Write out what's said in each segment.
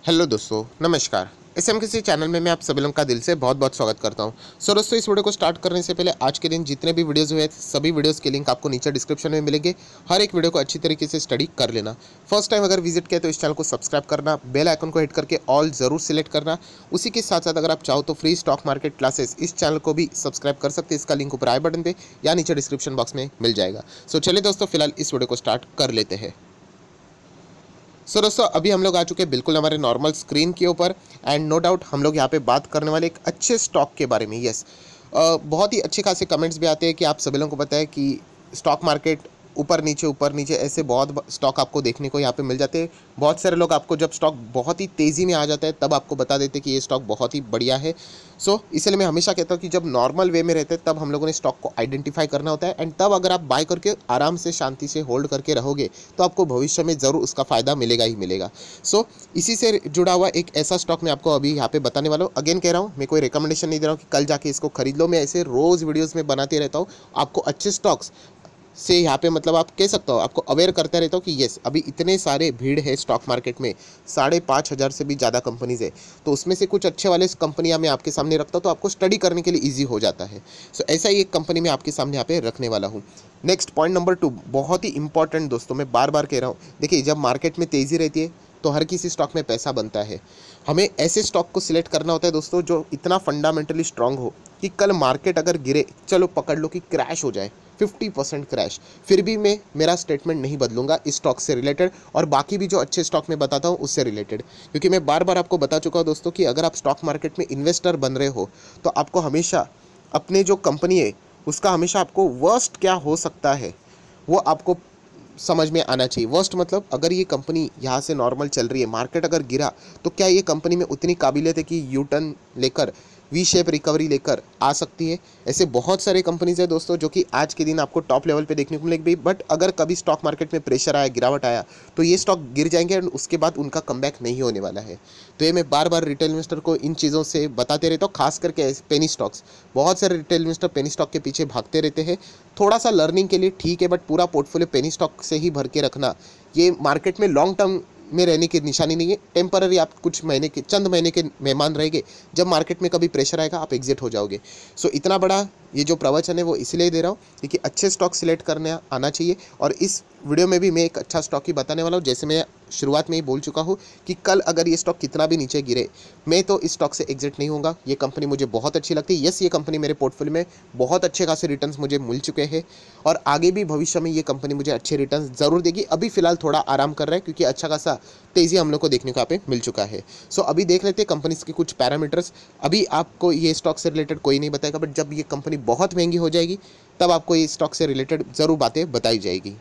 Hello दोस्तों, नमस्कार। SMKC channel में मैं आप सभी लोगों का दिल से बहुत बहुत स्वागत करता हूं। दोस्तों, इस वीडियो को स्टार्ट करने से पहले आज के दिन जितने भी वीडियोस हुए सभी वीडियोस के लिंक आपको नीचे डिस्क्रिप्शन में मिलेंगे। हर एक वीडियो को अच्छी तरीके से स्टडी कर लेना। फर्स्ट टाइम अगर विजिट किया तो इस चैनल को सब्सक्राइब करना, बेल आइकन को हिट करके ऑल जरूर सिलेक्ट करना। उसी के साथ साथ अगर आप चाहो तो फ्री स्टॉक मार्केट क्लासेस इस चैनल को भी सब्सक्राइब कर सकते हैं। इसका लिंक ऊपर आई बटन पे या नीचे डिस्क्रिप्शन बॉक्स में मिल जाएगा। चलिए दोस्तों, फिलहाल इस वीडियो को स्टार्ट कर लेते हैं। दोस्तों, अभी हम लोग आ चुके हैं बिल्कुल हमारे नॉर्मल स्क्रीन के ऊपर एंड नो डाउट हम लोग यहाँ पे बात करने वाले एक अच्छे स्टॉक के बारे में। यस, बहुत ही अच्छे खासे कमेंट्स भी आते हैं कि आप सभी लोगों को पता है कि स्टॉक मार्केट ऊपर नीचे ऐसे बहुत स्टॉक आपको देखने को यहाँ पे मिल जाते हैं। बहुत सारे लोग आपको जब स्टॉक बहुत ही तेज़ी में आ जाता है तब आपको बता देते हैं कि ये स्टॉक बहुत ही बढ़िया है। इसलिए मैं हमेशा कहता हूँ कि जब नॉर्मल वे में रहते हैं तब हम लोगों ने स्टॉक को आइडेंटिफाई करना होता है एंड तब अगर आप बाय करके आराम से शांति से होल्ड करके रहोगे तो आपको भविष्य में ज़रूर उसका फ़ायदा मिलेगा ही मिलेगा। इसी से जुड़ा हुआ एक ऐसा स्टॉक मैं आपको अभी यहाँ पे बताने वाला हूँ। अगेन कह रहा हूँ, मैं कोई रिकमेंडेशन नहीं दे रहा हूँ कि कल जाके इसको खरीद लो। मैं ऐसे रोज़ वीडियोज़ में बनाते रहता हूँ, आपको अच्छे स्टॉक्स से यहाँ पे मतलब आप कह सकते हो, आपको अवेयर करता रहता हूँ कि यस अभी इतने सारे भीड़ है स्टॉक मार्केट में, 5,500 से भी ज़्यादा कंपनीज है, तो उसमें से कुछ अच्छे वाले कंपनियाँ मैं आपके सामने रखता हूँ तो आपको स्टडी करने के लिए ईजी हो जाता है। ऐसा ही एक कंपनी मैं आपके सामने यहाँ पे रखने वाला हूँ। नेक्स्ट पॉइंट नंबर 2 बहुत ही इंपॉर्टेंट दोस्तों, मैं बार बार कह रहा हूँ, देखिए जब मार्केट में तेज़ी रहती है तो हर किसी स्टॉक में पैसा बनता है। हमें ऐसे स्टॉक को सिलेक्ट करना होता है दोस्तों जो इतना फंडामेंटली स्ट्रांग हो कि कल मार्केट अगर गिरे, चलो पकड़ लो कि क्रैश हो जाए 50% क्रैश, फिर भी मैं मेरा स्टेटमेंट नहीं बदलूंगा इस स्टॉक से रिलेटेड और बाकी भी जो अच्छे स्टॉक मैं बताता हूँ उससे रिलेटेड। क्योंकि मैं बार बार आपको बता चुका हूँ दोस्तों कि अगर आप स्टॉक मार्केट में इन्वेस्टर बन रहे हो तो आपको हमेशा अपने जो कंपनी है उसका हमेशा आपको वर्स्ट क्या हो सकता है वो आपको समझ में आना चाहिए। वर्स्ट मतलब अगर ये कंपनी यहाँ से नॉर्मल चल रही है, मार्केट अगर गिरा तो क्या ये कंपनी में उतनी काबिलियत है कि यू टर्न लेकर वी शेप रिकवरी लेकर आ सकती है। ऐसे बहुत सारे कंपनीज है दोस्तों जो कि आज के दिन आपको टॉप लेवल पे देखने को मिलेगी, बट अगर कभी स्टॉक मार्केट में प्रेशर आया, गिरावट आया तो ये स्टॉक गिर जाएंगे और उसके बाद उनका कमबैक नहीं होने वाला है। तो ये मैं बार बार रिटेल इन्वेस्टर को इन चीज़ों से बताते रहता हूँ, खास करके पेनी स्टॉक्स। बहुत सारे रिटेल इन्वेस्टर पेनी स्टॉक के पीछे भागते रहते हैं, थोड़ा सा लर्निंग के लिए ठीक है, बट पूरा पोर्टफोलियो पेनी स्टॉक से ही भर के रखना ये मार्केट में लॉन्ग टर्म में रहने की निशानी नहीं है। टेम्पररी आप कुछ महीने के, चंद महीने के मेहमान रहेंगे, जब मार्केट में कभी प्रेशर आएगा आप एग्जिट हो जाओगे। इतना बड़ा ये जो प्रवचन है वो इसलिए दे रहा हूँ क्योंकि अच्छे स्टॉक सिलेक्ट करने आना चाहिए। और इस वीडियो में भी मैं एक अच्छा स्टॉक ही बताने वाला हूँ। जैसे मैं शुरुआत में ही बोल चुका हूँ कि कल अगर ये स्टॉक कितना भी नीचे गिरे मैं तो इस स्टॉक से एग्जिट नहीं होगा। ये कंपनी मुझे बहुत अच्छी लगती है। यस, ये कंपनी मेरे पोर्टफोलियो में बहुत अच्छे खासे रिटर्न्स मुझे मिल चुके हैं और आगे भी भविष्य में ये कंपनी मुझे अच्छे रिटर्न्स ज़रूर देगी। अभी फिलहाल थोड़ा आराम कर रहा है क्योंकि अच्छा खासा तेज़ी हम लोग को देखने को यहाँ पे मिल चुका है। अभी देख लेते हैं कंपनीज के कुछ पैरामीटर्स। अभी आपको ये स्टॉक से रिलेटेड कोई नहीं बताएगा, बट जब ये कंपनी बहुत महंगी हो जाएगी तब आपको ये स्टॉक से रिलेटेड ज़रूर बातें बताई जाएगी।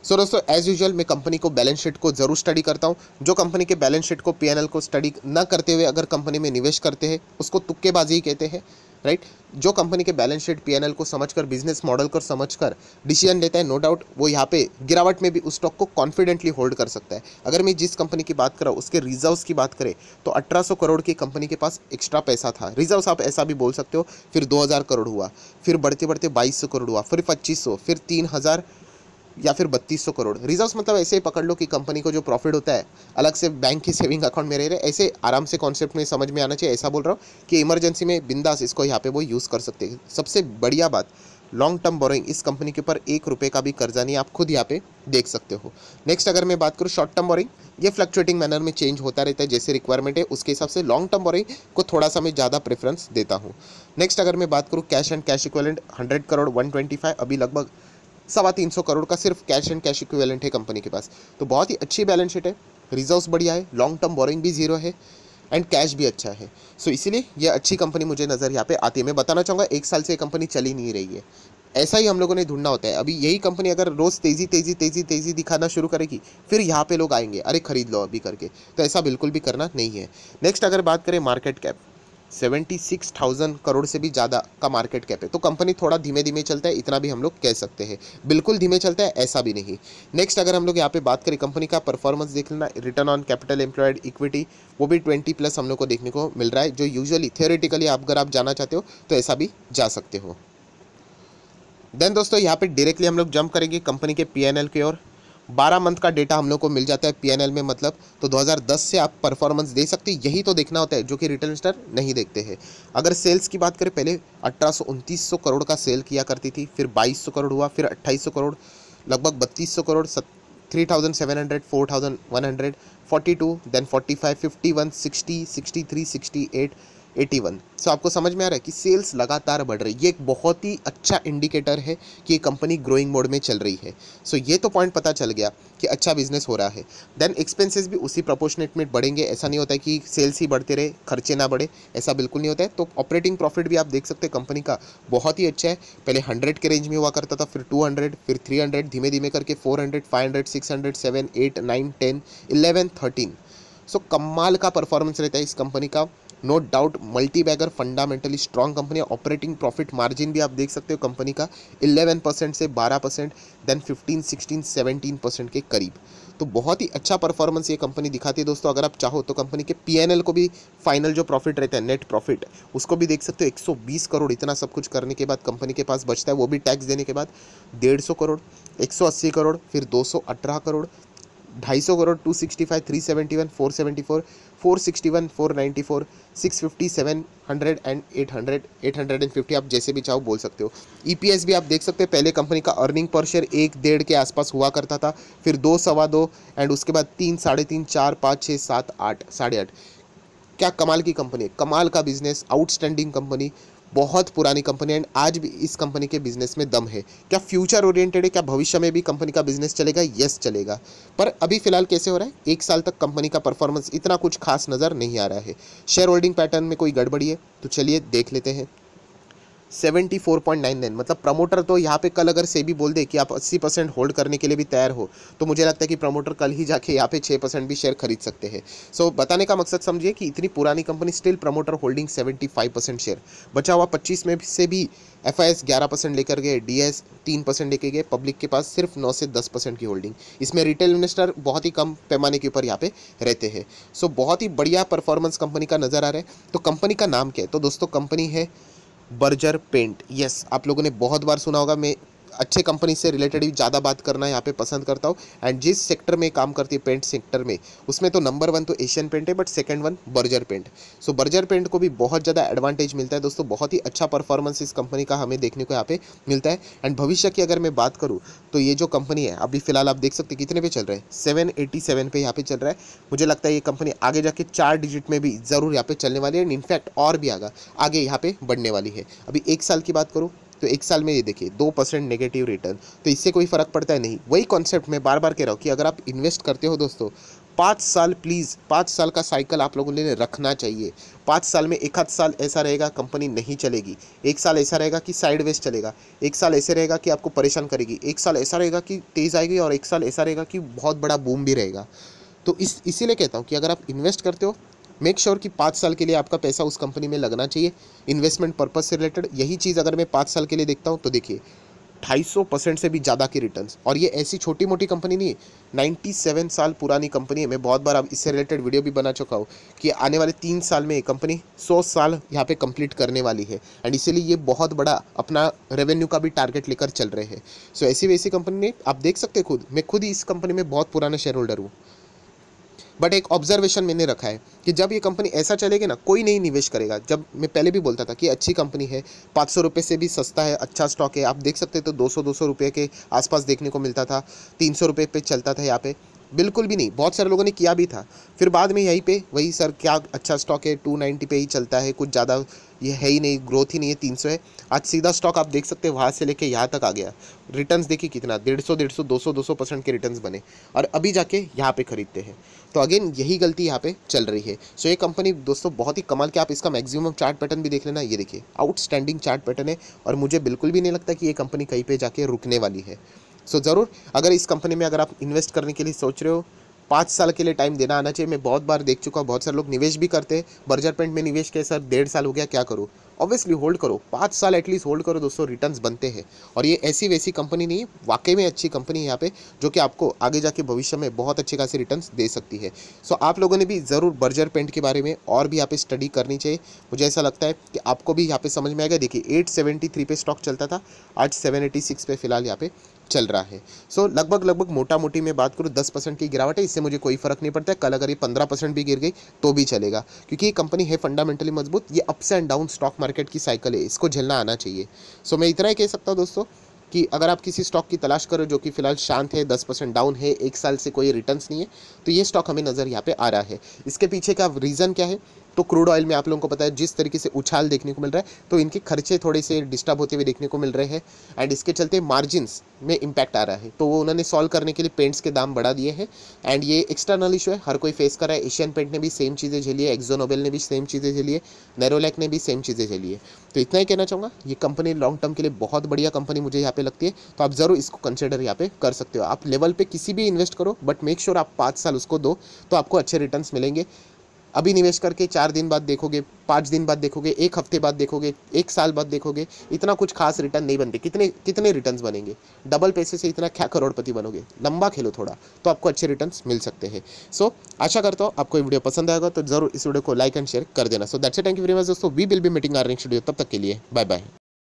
दोस्तों, एज यूजुअल मैं कंपनी को बैलेंस शीट को जरूर स्टडी करता हूँ। जो कंपनी के बैलेंस शीट को पीएनएल को स्टडी न करते हुए अगर कंपनी में निवेश करते हैं उसको तुक्केबाजी ही कहते हैं, राइट। जो कंपनी के बैलेंस शीट पीएनएल को समझकर, बिजनेस मॉडल को समझकर डिसीजन लेता है, नो डाउट वो यहाँ पे गिरावट में भी उस स्टॉक को कॉन्फिडेंटली होल्ड कर सकता है। अगर मैं जिस कंपनी की बात कर रहा हूँ उसके रिजर्व्स की बात करें तो 1800 करोड़ की कंपनी के पास एक्स्ट्रा पैसा था। रिजर्व्स आप ऐसा भी बोल सकते हो। फिर 2000 करोड़ हुआ, फिर बढ़ते बढ़ते 2200 करोड़ हुआ, फिर 2500, फिर 3000 या फिर 3200 करोड़। रिजर्व्स मतलब ऐसे ही पकड़ लो कि कंपनी को जो प्रॉफिट होता है अलग से बैंक की सेविंग अकाउंट में रह रहे, ऐसे आराम से कॉन्सेप्ट में समझ में आना चाहिए। ऐसा बोल रहा हूँ कि इमरजेंसी में बिंदास इसको यहाँ पे वो यूज़ कर सकते हैं। सबसे बढ़िया बात, लॉन्ग टर्म बोरोइंग, इस कंपनी के ऊपर 1 रुपये का भी कर्जा नहीं, आप खुद यहाँ पे देख सकते हो। नेक्स्ट अगर मैं बात करूँ शॉर्ट टर्म बोरोइंग, ये फ्लक्चुएटिंग मैनर में चेंज होता रहता है, जैसे रिक्वायरमेंट है उसके हिसाब से लॉन्ग टर्म बोरोइंग को थोड़ा सा मैं ज़्यादा प्रेफरेंस देता हूँ। नेक्स्ट अगर मैं बात करूँ cash and cash equivalent, 100 crore 125, अभी लगभग 325 करोड़ का सिर्फ कैश एंड कैश इक्विवेलेंट है कंपनी के पास। तो बहुत ही अच्छी बैलेंस शीट है, रिजर्व्स बढ़िया है, लॉन्ग टर्म बोरिंग भी जीरो है एंड कैश भी अच्छा है। इसीलिए ये अच्छी कंपनी मुझे नज़र यहाँ पे आती है। मैं बताना चाहूँगा 1 साल से ये कंपनी चली नहीं रही है, ऐसा ही हम लोगों ने ढूंढना होता है। अभी यही कंपनी अगर रोज़ तेज़ी तेज़ी तेज़ी तेज़ी दिखाना शुरू करेगी फिर यहाँ पे लोग आएंगे, अरे खरीद लो अभी करके, तो ऐसा बिल्कुल भी करना नहीं है। नेक्स्ट अगर बात करें मार्केट कैप, 76,000 करोड़ से भी ज़्यादा का मार्केट कैप है, तो कंपनी थोड़ा धीमे धीमे चलता है, इतना भी हम लोग कह सकते हैं। बिल्कुल धीमे चलता है ऐसा भी नहीं। नेक्स्ट अगर हम लोग यहाँ पे बात करें कंपनी का परफॉर्मेंस देख लेना, return on capital employed equity वो भी 20+ हम लोग को देखने को मिल रहा है, जो यूजुअली थियोरेटिकली अगर आप जाना चाहते हो तो ऐसा भी जा सकते हो। देन दोस्तों यहाँ पे डायरेक्टली हम लोग जंप करेंगे कंपनी के पीएनएल की ओर। 12 मंथ का डेटा हम लोग को मिल जाता है पीएनएल में, मतलब तो 2010 से आप परफॉर्मेंस दे सकते हैं। यही तो देखना होता है जो कि रिटेल इन्वेस्टर नहीं देखते हैं। अगर सेल्स की बात करें, पहले 1800-2900 करोड़ का सेल किया करती थी, फिर 2200 करोड़ हुआ, फिर 2800 करोड़, लगभग 3200 करोड़, 3700, 4100, 42, देन 45, 51, 60, 63, 68, 81। सो आपको समझ में आ रहा है कि सेल्स लगातार बढ़ रही है। ये एक बहुत ही अच्छा इंडिकेटर है कि ये कंपनी ग्रोइंग मोड में चल रही है। सो ये तो पॉइंट पता चल गया कि अच्छा बिजनेस हो रहा है। देन एक्सपेंसेस भी उसी प्रोपोर्शनेट में बढ़ेंगे। ऐसा नहीं होता है कि सेल्स ही बढ़ते रहे, खर्चे ना बढ़े, ऐसा बिल्कुल नहीं होता है। तो ऑपरेटिंग प्रॉफिट भी आप देख सकते हैं कंपनी का बहुत ही अच्छा है। पहले 100 के रेंज में हुआ करता था, फिर 200, फिर 300, धीमे धीमे करके 400, 500, 600, 7, 8, 9, 10, 11, 13। सो कमाल का परफॉर्मेंस रहता है इस कंपनी का, no doubt. Multi bagger, fundamentally strong company है। ऑपरेटिंग प्रॉफिट मार्जिन भी आप देख सकते हो कंपनी का 11% से 12%, देन 15, 16, 17% के करीब। तो बहुत ही अच्छा परफॉर्मेंस ये कंपनी दिखाती है दोस्तों। अगर आप चाहो तो कंपनी के पीएनएल को भी, फाइनल जो प्रॉफिट रहता है, नेट प्रॉफिट, उसको भी देख सकते हो। 120 करोड़, इतना सब कुछ करने के बाद कंपनी के पास बचता है, वो भी टैक्स देने के बाद 150 करोड़, 180 करोड़, फिर 218 करोड़, 250 करोड़, 265, 371, 474, 461, 494, 650, 700 एंड 800, 850, आप जैसे भी चाहो बोल सकते हो। ईपीएस भी आप देख सकते हैं, पहले कंपनी का अर्निंग पर शेयर 1-1.5 के आसपास हुआ करता था, फिर 2, सवा 2, एंड उसके बाद 3, 3.5, 4, 5, 6, 7, 8, 8.5। क्या कमाल की कंपनी है, कमाल का बिजनेस, आउटस्टैंडिंग कंपनी, बहुत पुरानी कंपनी, एंड आज भी इस कंपनी के बिजनेस में दम है। क्या फ्यूचर ओरिएंटेड है, क्या भविष्य में भी कंपनी का बिजनेस चलेगा? यस चलेगा। पर अभी फिलहाल कैसे हो रहा है, 1 साल तक कंपनी का परफॉर्मेंस इतना कुछ खास नज़र नहीं आ रहा है। शेयर होल्डिंग पैटर्न में कोई गड़बड़ी है तो चलिए देख लेते हैं। 74.99, मतलब प्रमोटर तो यहाँ पे कल अगर सेबी बोल दे कि आप 80% होल्ड करने के लिए भी तैयार हो, तो मुझे लगता है कि प्रमोटर कल ही जाके यहाँ पे 6% भी शेयर खरीद सकते हैं। सो बताने का मकसद समझिए कि इतनी पुरानी company, still promoter holding 75% share, बचा हुआ 25 में से भी एफआईएस 11% लेकर गए, डीएस 3% लेकर गए, पब्लिक के पास सिर्फ 9 से 10% की होल्डिंग। इसमें रिटेल इन्वेस्टर बहुत ही कम पैमाने के ऊपर यहाँ पे रहते हैं। सो बहुत ही बढ़िया परफॉर्मेंस कंपनी का नज़र आ रहा है। तो कंपनी का नाम क्या है? तो दोस्तों कंपनी है बर्जर पेंट। यस, आप लोगों ने बहुत बार सुना होगा। मैं अच्छे कंपनी से रिलेटेड ही ज़्यादा बात करना यहाँ पे पसंद करता हूँ। एंड जिस सेक्टर में काम करती है, पेंट सेक्टर में, उसमें तो नंबर 1 तो एशियन पेंट है, but second 1 Berger paint. So Berger paint को भी बहुत ज़्यादा एडवांटेज मिलता है दोस्तों। बहुत ही अच्छा परफॉर्मेंस इस कंपनी का हमें देखने को यहाँ पे मिलता है। एंड भविष्य की अगर मैं बात करूँ तो ये जो कंपनी है अभी फिलहाल आप देख सकते हैं कितने पे चल रहा है, 787 पे यहाँ पे चल रहा है। मुझे लगता है ये कंपनी आगे जाके 4 डिजिट में भी ज़रूर यहाँ पे चलने वाली है, एंड इनफैक्ट और भी आगे यहाँ पे बढ़ने वाली है। अभी 1 साल की बात करूँ तो 1 साल में ये देखिए 2% नेगेटिव रिटर्न, तो इससे कोई फ़र्क पड़ता है नहीं। वही कॉन्सेप्ट मैं बार बार कह रहा हूँ कि अगर आप इन्वेस्ट करते हो दोस्तों, 5 साल, प्लीज़ 5 साल का साइकिल आप लोगों ने रखना चाहिए। 5 साल में एक आध साल ऐसा रहेगा कंपनी नहीं चलेगी, 1 साल ऐसा रहेगा कि साइडवेज चलेगा, 1 साल ऐसे रहेगा कि आपको परेशान करेगी, 1 साल ऐसा रहेगा कि तेज़ आएगी, और 1 साल ऐसा रहेगा कि बहुत बड़ा बूम भी रहेगा। तो इसीलिए कहता हूँ कि अगर आप इन्वेस्ट करते हो, मेक श्योर कि 5 साल के लिए आपका पैसा उस कंपनी में लगना चाहिए, इन्वेस्टमेंट पर्पस से रिलेटेड। यही चीज़ अगर मैं 5 साल के लिए देखता हूँ तो देखिए 250% से भी ज़्यादा की रिटर्न्स। और ये ऐसी छोटी मोटी कंपनी नहीं है, 97 साल पुरानी कंपनी है। मैं बहुत बार अब इससे रिलेटेड वीडियो भी बना चुका हूँ कि आने वाले 3 साल में ये कंपनी 100 साल यहाँ पे कंप्लीट करने वाली है, एंड इसीलिए ये बहुत बड़ा अपना रेवेन्यू का भी टारगेट लेकर चल रहे हैं। सो ऐसी वैसी कंपनी ने, आप देख सकते हैं खुद, मैं खुद ही इस कंपनी में बहुत पुराना शेयर होल्डर हूँ। बट एक ऑब्जर्वेशन मैंने रखा है कि जब ये कंपनी ऐसा चलेगी ना, कोई नहीं निवेश करेगा। जब मैं पहले भी बोलता था कि अच्छी कंपनी है, 500 रुपये से भी सस्ता है, अच्छा स्टॉक है, आप देख सकते हैं, तो 200 रुपये के आसपास देखने को मिलता था, 300 रुपये पे चलता था यहाँ पे। बिल्कुल भी नहीं, बहुत सारे लोगों ने किया भी था। फिर बाद में यहीं पे वही, सर क्या अच्छा स्टॉक है, 290 पे ही चलता है, कुछ ज़्यादा ये है ही नहीं, ग्रोथ ही नहीं है, 300 है। आज सीधा स्टॉक आप देख सकते हैं वहाँ से लेके यहाँ तक आ गया। रिटर्न्स देखिए कितना, 150, 200% के रिटर्न्स बने, और अभी जाके यहाँ पे खरीदते हैं। तो अगेन यही गलती यहाँ पे चल रही है। सो ये कंपनी दोस्तों बहुत ही कमाल के, आप इसका मैक्सिमम चार्ट पैटर्न भी देख लेना। ये देखिए आउटस्टैंडिंग चार्ट पैटर्न है, और मुझे बिल्कुल भी नहीं लगता कि ये कंपनी कहीं पे जाके रुकने वाली है। सो ज़रूर अगर इस कंपनी में अगर आप इन्वेस्ट करने के लिए सोच रहे हो, 5 साल के लिए टाइम देना आना चाहिए। मैं बहुत बार देख चुका हूँ, बहुत सारे लोग निवेश भी करते हैं। बर्जर पेंट में निवेश किया, सर 1.5 साल हो गया, क्या करूँ? ऑब्वियसली होल्ड करो, 5 साल एटलीस्ट होल्ड करो दोस्तों, रिटर्न्स बनते हैं। और ये ऐसी वैसी कंपनी नहीं, वाकई में अच्छी कंपनी है यहाँ पे, जो कि आपको आगे जाके भविष्य में बहुत अच्छे खासे रिटर्न्स दे सकती है। सो आप लोगों ने भी ज़रूर बर्जर पेंट के बारे में और भी यहाँ पे स्टडी करनी चाहिए। मुझे ऐसा लगता है कि आपको भी यहाँ पे समझ में आएगा। देखिए 873 पे स्टॉक चलता था, आज 786 पे फिलहाल यहाँ पे चल रहा है। सो लगभग मोटा मोटी मैं बात करूँ 10% की गिरावट है, इससे मुझे कोई फ़र्क नहीं पड़ता है। कल अगर ये 15% भी गिर गई तो भी चलेगा, क्योंकि ये कंपनी है फंडामेंटली मजबूत। ये ups and down stock market की साइकिल है, इसको झेलना आना चाहिए। सो मैं इतना ही कह सकता हूँ दोस्तों कि अगर आप किसी स्टॉक की तलाश करो जो कि फिलहाल शांत है, 10% डाउन है, 1 साल से कोई रिटर्न्स नहीं है, तो ये स्टॉक हमें नज़र यहाँ पे आ रहा है। इसके पीछे का रीज़न क्या है? तो क्रूड ऑयल में आप लोगों को पता है जिस तरीके से उछाल देखने को मिल रहा है, तो इनके खर्चे थोड़े से डिस्टर्ब होते हुए देखने को मिल रहे हैं, एंड इसके चलते मार्जिन्स में इम्पैक्ट आ रहा है। तो वो उन्होंने सॉल्व करने के लिए पेंट्स के दाम बढ़ा दिए हैं, एंड ये एक्सटर्नल इशू है, हर कोई फेस कर रहा है। एशियन पेंट ने भी सेम चीज़ें झेली है, एक्जो नोबेल ने भी सेम चीज़ें झेली है, नेरोलैक ने भी सेम चीज़ें झेली है। तो इतना ही कहना चाहूँगा, ये कंपनी लॉन्ग टर्म के लिए बहुत बढ़िया कंपनी मुझे यहाँ पे लगती है। तो आप ज़रूर इसको कंसिडर यहाँ पे कर सकते हो। आप लेवल पे किसी भी इन्वेस्ट करो, बट मेक श्योर आप 5 साल उसको दो, तो आपको अच्छे रिटर्न्स मिलेंगे। अभी निवेश करके 4 दिन बाद देखोगे, 5 दिन बाद देखोगे, 1 हफ्ते बाद देखोगे, 1 साल बाद देखोगे, इतना कुछ खास रिटर्न नहीं बनते। कितने कितने रिटर्न्स बनेंगे? डबल पैसे से इतना क्या करोड़पति बनोगे? लंबा खेलो थोड़ा, तो आपको अच्छे रिटर्न्स मिल सकते हैं। सो आशा करता हूँ आपको ये वीडियो पसंद आएगा, तो जरूर इस वीडियो को लाइक एंड शेयर कर देना। So that's it, thank you very much दोस्तों। We will be meeting our next video. तब तक के लिए बाय बाय।